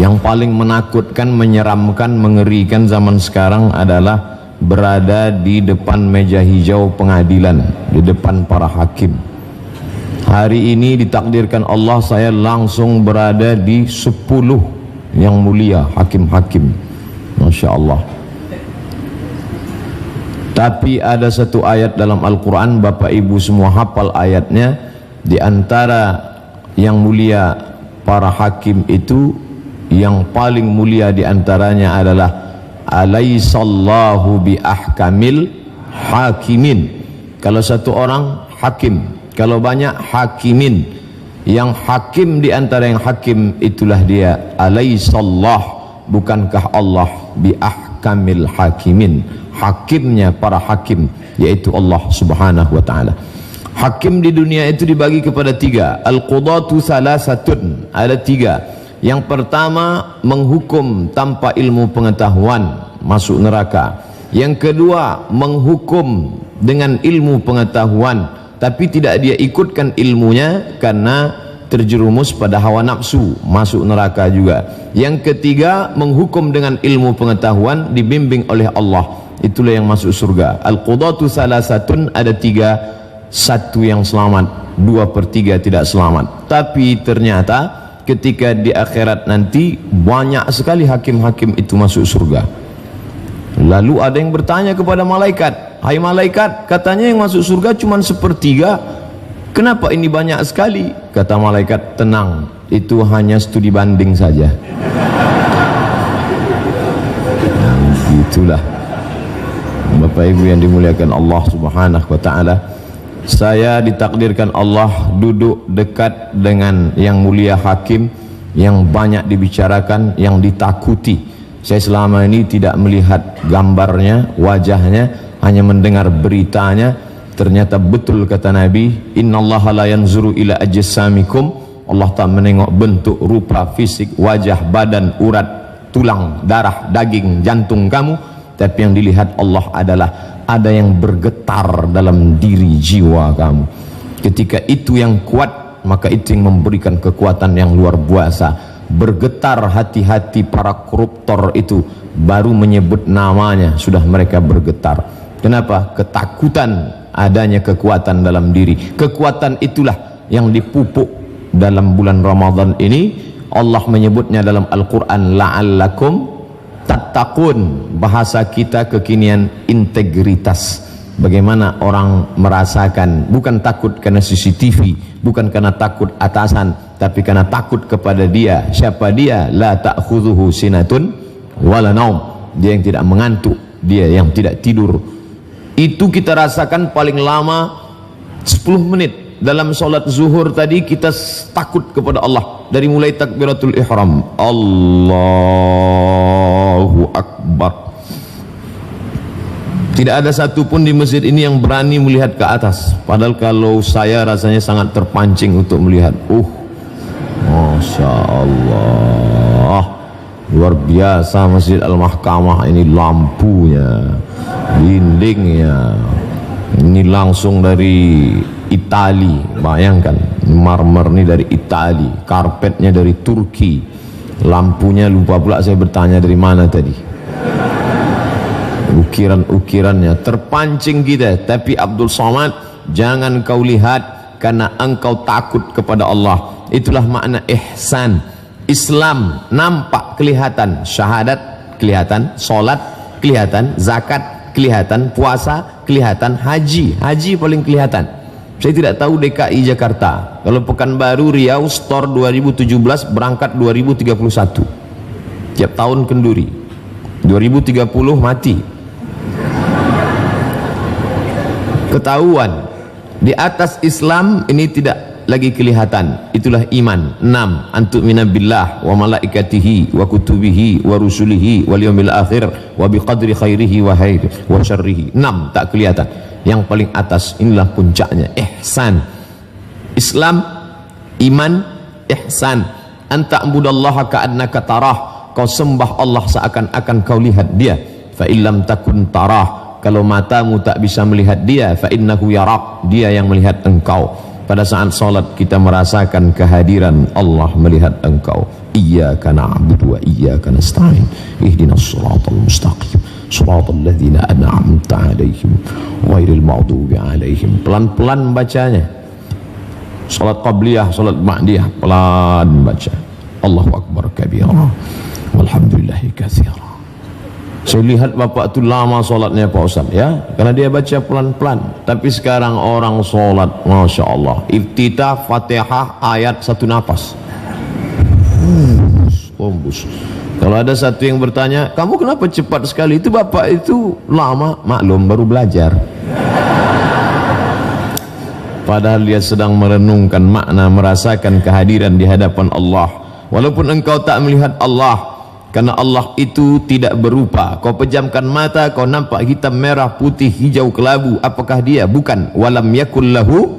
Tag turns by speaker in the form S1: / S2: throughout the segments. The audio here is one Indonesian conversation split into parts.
S1: Yang paling menakutkan, menyeramkan, mengerikan zaman sekarang adalah berada di depan meja hijau pengadilan, di depan para hakim. Hari ini ditakdirkan Allah saya langsung berada di 10 yang mulia hakim-hakim, Masya Allah. Tapi ada satu ayat dalam Al-Quran, Bapak Ibu semua hafal ayatnya. Di antara yang mulia para hakim itu, yang paling mulia di antaranya adalah alaisallahu bi ahkamil hakimin. Kalau satu orang hakim, kalau banyak hakimin, yang hakim di antara yang hakim itulah dia alaisallah, bukankah Allah bi ahkamil hakimin, hakimnya para hakim, yaitu Allah subhanahu wa ta'ala. Hakim di dunia itu dibagi kepada 3. Al-qudatu salasatun, ada 3. Yang pertama, menghukum tanpa ilmu pengetahuan, masuk neraka. Yang kedua, menghukum dengan ilmu pengetahuan, tapi tidak dia ikutkan ilmunya karena terjerumus pada hawa nafsu, masuk neraka juga. Yang ketiga, menghukum dengan ilmu pengetahuan, dibimbing oleh Allah, itulah yang masuk surga. Al-qudatu salasatun, ada 3. 1 yang selamat, 2/3 tidak selamat. Tapi ternyata ketika di akhirat nanti banyak sekali hakim-hakim itu masuk surga. Lalu ada yang bertanya kepada malaikat, hai malaikat, katanya yang masuk surga cuma 1/3, kenapa ini banyak sekali? Kata malaikat, tenang, itu hanya studi banding saja. Itulah Bapak Ibu yang dimuliakan Allah subhanahu wa ta'ala. Saya ditakdirkan Allah duduk dekat dengan yang mulia hakim, yang banyak dibicarakan, yang ditakuti. Saya selama ini tidak melihat gambarnya, wajahnya, hanya mendengar beritanya. Ternyata betul kata Nabi, innallaha la yanzuru ila ajsamikum, Allah tak menengok bentuk, rupa, fisik, wajah, badan, urat, tulang, darah, daging, jantung kamu, tapi yang dilihat Allah adalah ada yang bergetar dalam diri jiwa kamu. Ketika itu yang kuat, maka itu yang memberikan kekuatan yang luar biasa. Bergetar hati-hati para koruptor itu, baru menyebut namanya sudah mereka bergetar. Kenapa? Ketakutan adanya kekuatan dalam diri. Kekuatan itulah yang dipupuk dalam bulan Ramadan ini. Allah menyebutnya dalam Al-Quran, la'allakum tattaqun. Bahasa kita kekinian, integritas. Bagaimana orang merasakan, bukan takut karena CCTV, bukan karena takut atasan, tapi karena takut kepada dia. Siapa dia? La ta'khudhuhu sinatun wala naum, dia yang tidak mengantuk, dia yang tidak tidur. Itu kita rasakan paling lama 10 menit. Dalam sholat zuhur tadi kita takut kepada Allah, dari mulai takbiratul ihram, Allahu Akbar. Tidak ada satupun di masjid ini yang berani melihat ke atas. Padahal kalau saya rasanya sangat terpancing untuk melihat. Masya Allah, luar biasa Masjid Al-Mahkamah ini, lampunya, dindingnya, ini langsung dari Itali. Bayangkan, marmer ini dari Itali, karpetnya dari Turki, lampunya lupa pula saya bertanya dari mana tadi, ukiran-ukirannya, terpancing kita. Tapi Abdul Somad, jangan kau lihat karena engkau takut kepada Allah. Itulah makna ihsan. Islam nampak, kelihatan, syahadat kelihatan, solat kelihatan, zakat kelihatan, puasa kelihatan, haji paling kelihatan. Saya tidak tahu DKI Jakarta, kalau Pekanbaru, Riau, Store 2017 berangkat 2031, tiap tahun kenduri, 2030 mati. Ketahuan di atas Islam ini tidak lagi kelihatan. Itulah iman. 6. Antu'mina billah wa malaikatihi wa kutubihi wa rusulihi wal yawmil akhir wa biqadri khairihi wa syarrihi. 6 tak kelihatan. Yang paling atas inilah puncaknya, ihsan. Islam, iman, ihsan. Anta'budallaha ka'annaka tarah, kau sembah Allah seakan-akan kau lihat dia. Fa illam takun tarah, kalau matamu tak bisa melihat dia, fa innahu yarak, dia yang melihat engkau. Pada saat salat kita merasakan kehadiran Allah melihat engkau. iyyaka na'budu wa iyyaka nasta'in ihdinas siratal mustaqim siratal ladzina an'amta 'alaihim ghairil maghdubi 'alaihim. Pelan-pelan bacanya. Salat qabliyah, salat ba'diyah, pelan baca. Allahu akbar kabira walhamdulillahi katsira. Saya lihat bapak itu lama solatnya Pak Ustaz ya, karena dia baca pelan-pelan. Tapi sekarang orang solat, Masya Allah, iftitah Fatihah ayat satu nafas. Kombus. Kalau ada satu yang bertanya, kamu kenapa cepat sekali? Itu bapak itu lama, maklum baru belajar. Padahal dia sedang merenungkan makna, merasakan kehadiran di hadapan Allah. Walaupun engkau tak melihat Allah, karena Allah itu tidak berupa. Kau pejamkan mata, kau nampak hitam, merah, putih, hijau, kelabu. Apakah dia? Bukan. Walam yakul lahu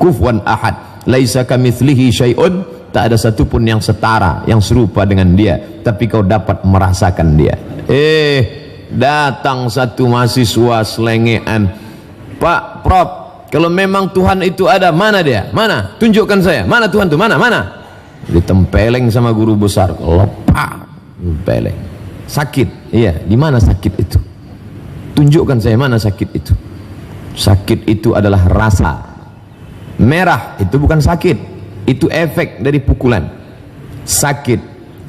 S1: kufuwan ahad. Laisa kamitslihi syai'un. Tak ada satupun yang setara, yang serupa dengan dia. Tapi kau dapat merasakan dia. Datang satu mahasiswa selengean. Pak, Prof, kalau memang Tuhan itu ada, mana dia? Mana? Tunjukkan saya. Mana Tuhan itu? Mana? Mana? Ditempeleng sama guru besar. Lepak. Peleng. Sakit. Iya, di mana sakit itu? Tunjukkan saya mana sakit itu. Sakit itu adalah rasa. Merah itu bukan sakit, itu efek dari pukulan. Sakit,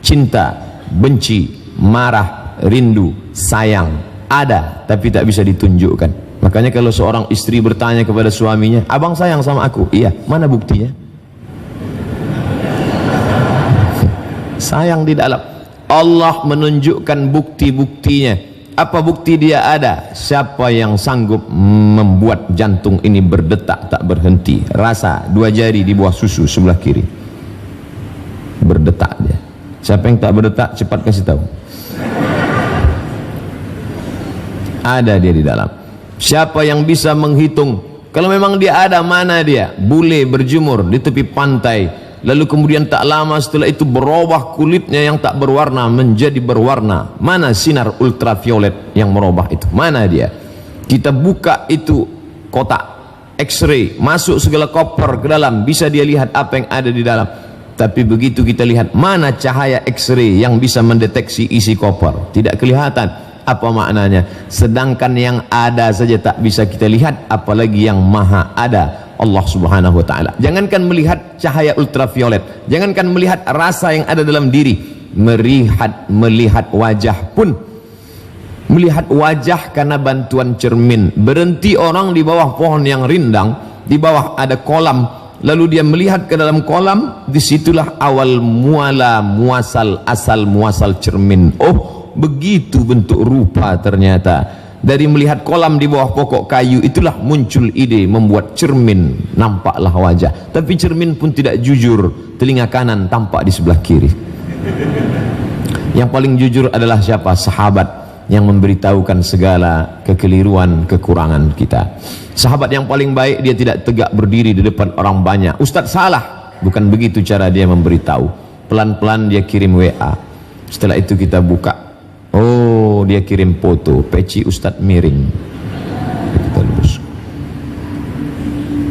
S1: cinta, benci, marah, rindu, sayang ada, tapi tak bisa ditunjukkan. Makanya kalau seorang istri bertanya kepada suaminya, abang sayang sama aku? Iya. Mana buktinya? Sayang di dalam. Allah menunjukkan bukti-buktinya. Apa bukti dia ada? Siapa yang sanggup membuat jantung ini berdetak tak berhenti? Rasa dua jari di bawah susu sebelah kiri, berdetak dia. Siapa yang tak berdetak, cepat kasih tahu. Ada dia di dalam. Siapa yang bisa menghitung? Kalau memang dia ada, mana dia? Bule berjemur di tepi pantai, lalu kemudian tak lama setelah itu berubah kulitnya yang tak berwarna menjadi berwarna. Mana sinar ultraviolet yang merubah itu? Mana dia? Kita buka itu kotak X-ray, masuk segala koper ke dalam, bisa dia lihat apa yang ada di dalam. Tapi begitu kita lihat, mana cahaya X-ray yang bisa mendeteksi isi koper? Tidak kelihatan. Apa maknanya? Sedangkan yang ada saja tak bisa kita lihat, apalagi yang maha ada, Allah subhanahu wa ta'ala. Jangankan melihat cahaya ultraviolet, jangankan melihat rasa yang ada dalam diri, melihat wajah pun. Melihat wajah karena bantuan cermin. Berhenti orang di bawah pohon yang rindang, di bawah ada kolam, lalu dia melihat ke dalam kolam, disitulah awal muala muasal, asal muasal cermin. Oh, begitu bentuk rupa ternyata. Dari melihat kolam di bawah pokok kayu, itulah muncul ide membuat cermin, nampaklah wajah. Tapi cermin pun tidak jujur, telinga kanan tampak di sebelah kiri. Yang paling jujur adalah siapa? Sahabat yang memberitahukan segala kekeliruan, kekurangan kita. Sahabat yang paling baik, dia tidak tegak berdiri di depan orang banyak. Ustadz salah, bukan begitu cara dia memberitahu. Pelan-pelan dia kirim WA, setelah itu kita buka. Oh, dia kirim foto, peci Ustadz miring. Kita lurus.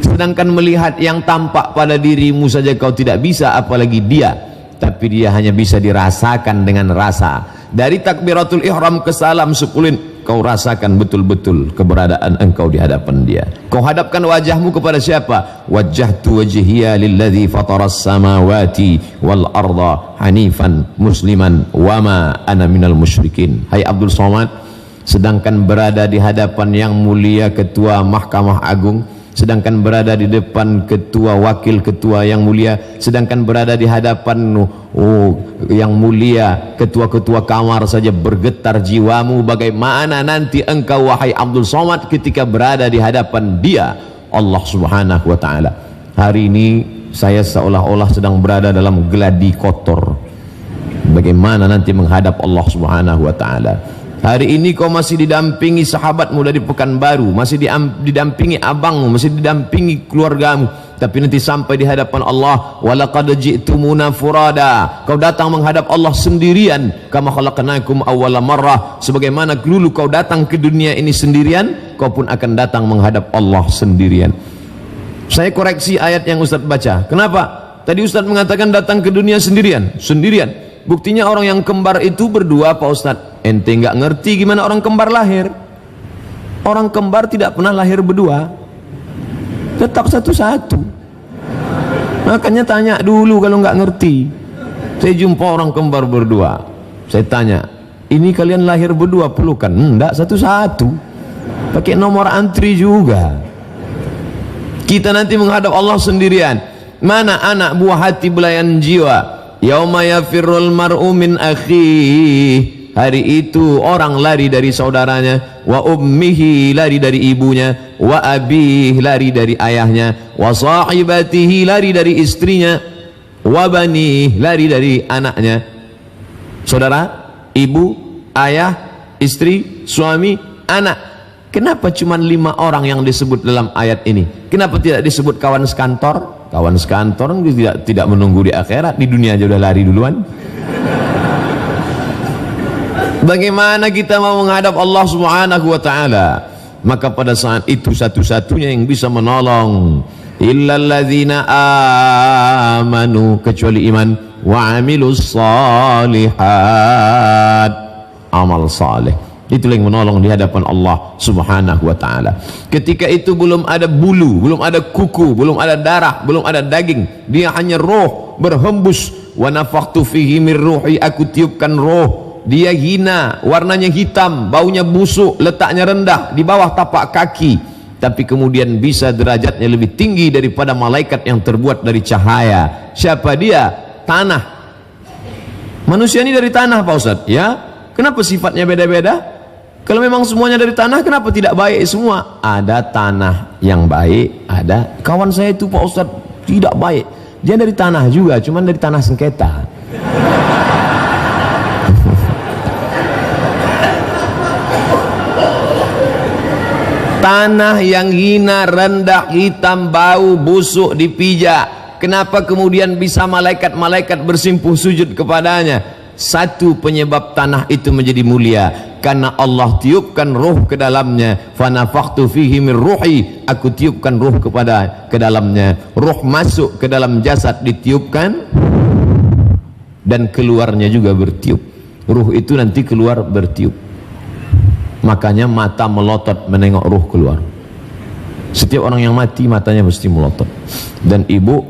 S1: Sedangkan melihat yang tampak pada dirimu saja kau tidak bisa, apalagi dia. Tapi dia hanya bisa dirasakan dengan rasa. Dari takbiratul ihram ke salam sepulin, kau rasakan betul-betul keberadaan engkau di hadapan dia. Kau hadapkan wajahmu kepada siapa? Wajjahtu wajhiya lilladzi fataras samawati wal arda hanifan musliman wama ana minal musyrikin. Hai Abdul Somad, sedangkan berada di hadapan yang mulia Ketua Mahkamah Agung, sedangkan berada di depan ketua wakil ketua yang mulia, sedangkan berada di hadapan yang mulia ketua-ketua kamar saja bergetar jiwamu, bagaimana nanti engkau wahai Abdul Somad ketika berada di hadapan dia, Allah subhanahu wa ta'ala. Hari ini saya seolah-olah sedang berada dalam geladi kotor. Bagaimana nanti menghadap Allah subhanahu wa ta'ala. Hari ini kau masih didampingi sahabatmu dari Pekanbaru, masih didampingi abangmu, masih didampingi keluargamu, tapi nanti sampai di hadapan Allah, walaqad ji'tumuna furada, kau datang menghadap Allah sendirian, kama khalaqnakum awwala marrah, sebagaimana dulu kau datang ke dunia ini sendirian, kau pun akan datang menghadap Allah sendirian. Saya koreksi ayat yang Ustaz baca. Kenapa? Tadi Ustaz mengatakan datang ke dunia sendirian. Buktinya orang yang kembar itu berdua Pak Ustaz. Ente nggak ngerti gimana orang kembar lahir. Orang kembar tidak pernah lahir berdua, tetap satu-satu. Makanya tanya dulu kalau nggak ngerti. Saya jumpa orang kembar berdua, saya tanya, ini kalian lahir berdua pelukan? Enggak, satu-satu, pakai nomor antri juga. Kita nanti menghadap Allah sendirian. Mana anak buah hati belayan jiwa? Yauma yafirrul mar'u min akhihi. Hari itu orang lari dari saudaranya, wa ummihi, lari dari ibunya, wa abihi, lari dari ayahnya, wa sahibatihi, lari dari istrinya, wa banihi, lari dari anaknya. Saudara, ibu, ayah, istri, suami, anak. Kenapa cuma 5 orang yang disebut dalam ayat ini? Kenapa tidak disebut kawan sekantor? Kawan sekantor tidak menunggu di akhirat, di dunia aja udah lari duluan. Bagaimana kita mau menghadap Allah Subhanahu wa taala? Maka pada saat itu satu-satunya yang bisa menolong illalladzina amanu, kecuali iman, wa amilus salihat, amal saleh. Itulah yang menolong di hadapan Allah Subhanahu wa taala. Ketika itu belum ada bulu, belum ada kuku, belum ada darah, belum ada daging. Dia hanya roh berhembus. Wa nafakhtu fihi mir ruhi, aku tiupkan roh. Dia hina, warnanya hitam, baunya busuk, letaknya rendah di bawah tapak kaki. Tapi kemudian bisa derajatnya lebih tinggi daripada malaikat yang terbuat dari cahaya. Siapa dia? Tanah. Manusia ini dari tanah Pak Ustaz, ya? Kenapa sifatnya beda-beda? Kalau memang semuanya dari tanah, kenapa tidak baik semua? Ada tanah yang baik, ada. Kawan saya itu Pak Ustaz tidak baik. Dia dari tanah juga, cuman dari tanah sengketa. Tanah yang hina, rendah, hitam, bau, busuk, dipijak. Kenapa kemudian bisa malaikat-malaikat bersimpuh sujud kepadanya? Satu penyebab tanah itu menjadi mulia, karena Allah tiupkan ruh ke dalamnya. Fanafakhtu fihi min ruhi, aku tiupkan ruh ke dalamnya. Ruh masuk ke dalam jasad, ditiupkan, dan keluarnya juga bertiup. Ruh itu nanti keluar bertiup. Makanya mata melotot menengok ruh keluar. Setiap orang yang mati matanya mesti melotot. Dan ibu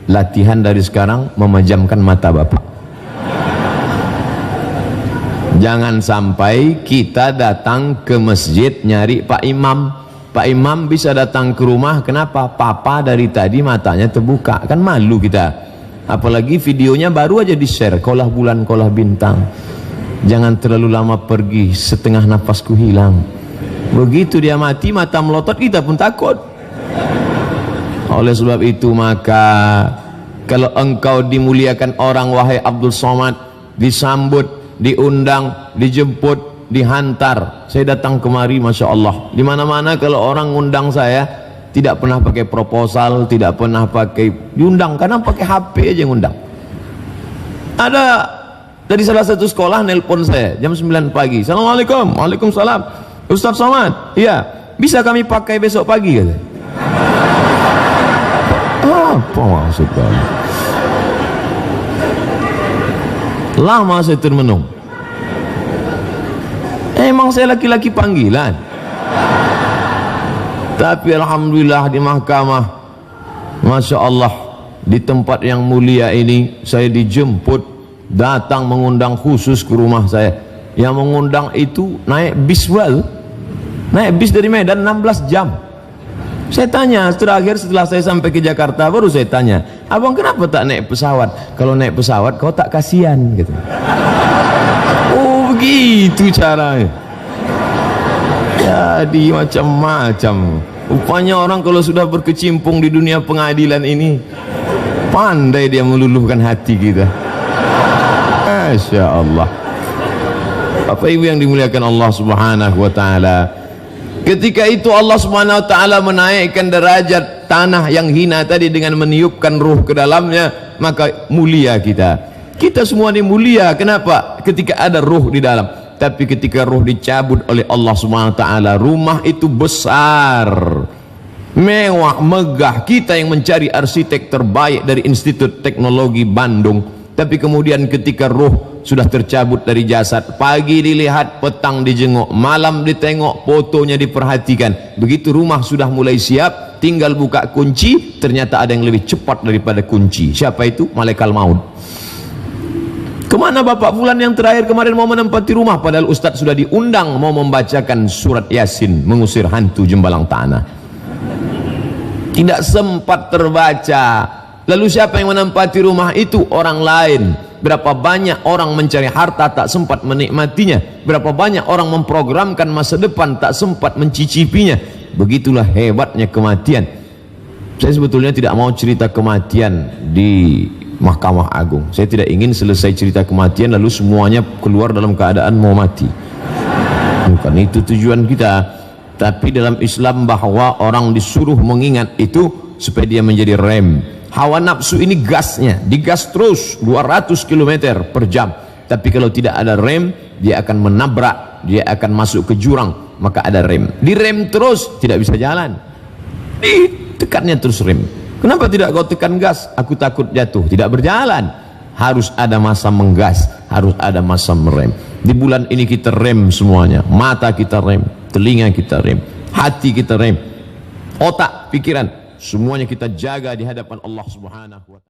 S1: latihan dari sekarang memejamkan mata bapak. Jangan sampai kita datang ke masjid nyari Pak Imam. Pak Imam bisa datang ke rumah, kenapa? Papa dari tadi matanya terbuka, kan malu kita. Apalagi videonya baru aja di-share, kolah bulan, kolah bintang. Jangan terlalu lama pergi, setengah nafasku hilang. Begitu dia mati, mata melotot, kita pun takut. Oleh sebab itu maka kalau engkau dimuliakan orang, wahai Abdul Somad, disambut, diundang, dijemput, dihantar. Saya datang kemari, Masya Allah. Di mana-mana kalau orang undang saya, tidak pernah pakai proposal, tidak pernah pakai diundang, kadang pakai HP aja ngundang. Ada dari salah satu sekolah nelpon saya jam 9 pagi. Assalamualaikum. Waalaikumsalam. Ustaz Somad, iya, bisa kami pakai besok pagi, kata. Apa maksudnya? Lama saya termenung. Emang saya laki-laki panggilan. Tapi alhamdulillah di mahkamah, Masya Allah, di tempat yang mulia ini saya dijemput, datang mengundang khusus ke rumah saya. Yang mengundang itu naik bis, naik bis dari Medan 16 jam. Saya tanya terakhir setelah saya sampai ke Jakarta, baru saya tanya, abang kenapa tak naik pesawat? Kalau naik pesawat kau tak kasihan, gitu. Oh begitu caranya. Jadi macam-macam. Rupanya orang kalau sudah berkecimpung di dunia pengadilan ini, pandai dia meluluhkan hati kita. Masya Allah. Bapak Ibu yang dimuliakan Allah Subhanahu wa taala, ketika itu Allah Subhanahu wa taala menaikkan derajat tanah yang hina tadi dengan meniupkan ruh ke dalamnya, maka mulia kita. Kita semua ini mulia. Kenapa? Ketika ada ruh di dalam. Tapi ketika ruh dicabut oleh Allah Subhanahu wa taala, rumah itu besar. mewah, megah. Kita yang mencari arsitek terbaik dari Institut Teknologi Bandung, tapi kemudian ketika ruh sudah tercabut dari jasad, pagi dilihat, petang dijenguk, malam ditengok, fotonya diperhatikan, begitu rumah sudah mulai siap, tinggal buka kunci, ternyata ada yang lebih cepat daripada kunci. Siapa itu? Malaikat maut. Kemana Bapak Fulan yang terakhir kemarin mau menempati rumah, padahal Ustadz sudah diundang mau membacakan surat Yasin, mengusir hantu jembalang tanah. Tidak sempat terbaca. Lalu siapa yang menempati rumah itu? Orang lain. Berapa banyak orang mencari harta tak sempat menikmatinya, berapa banyak orang memprogramkan masa depan tak sempat mencicipinya. Begitulah hebatnya kematian. Saya sebetulnya tidak mau cerita kematian di Mahkamah Agung. Saya tidak ingin selesai cerita kematian lalu semuanya keluar dalam keadaan mau mati. Bukan itu tujuan kita. Tapi dalam Islam bahwa orang disuruh mengingat itu supaya dia menjadi rem. Hawa nafsu ini gasnya, digas terus 200 km per jam. Tapi kalau tidak ada rem, dia akan menabrak, dia akan masuk ke jurang, maka ada rem. Direm terus tidak bisa jalan. Ditekannya terus rem. Kenapa tidak kau tekan gas? Aku takut jatuh, tidak berjalan. Harus ada masa menggas, harus ada masa merem. Di bulan ini kita rem semuanya. Mata kita rem, telinga kita rem, hati kita rem, otak, pikiran, semuanya kita jaga di hadapan Allah Subhanahu wa ta'ala.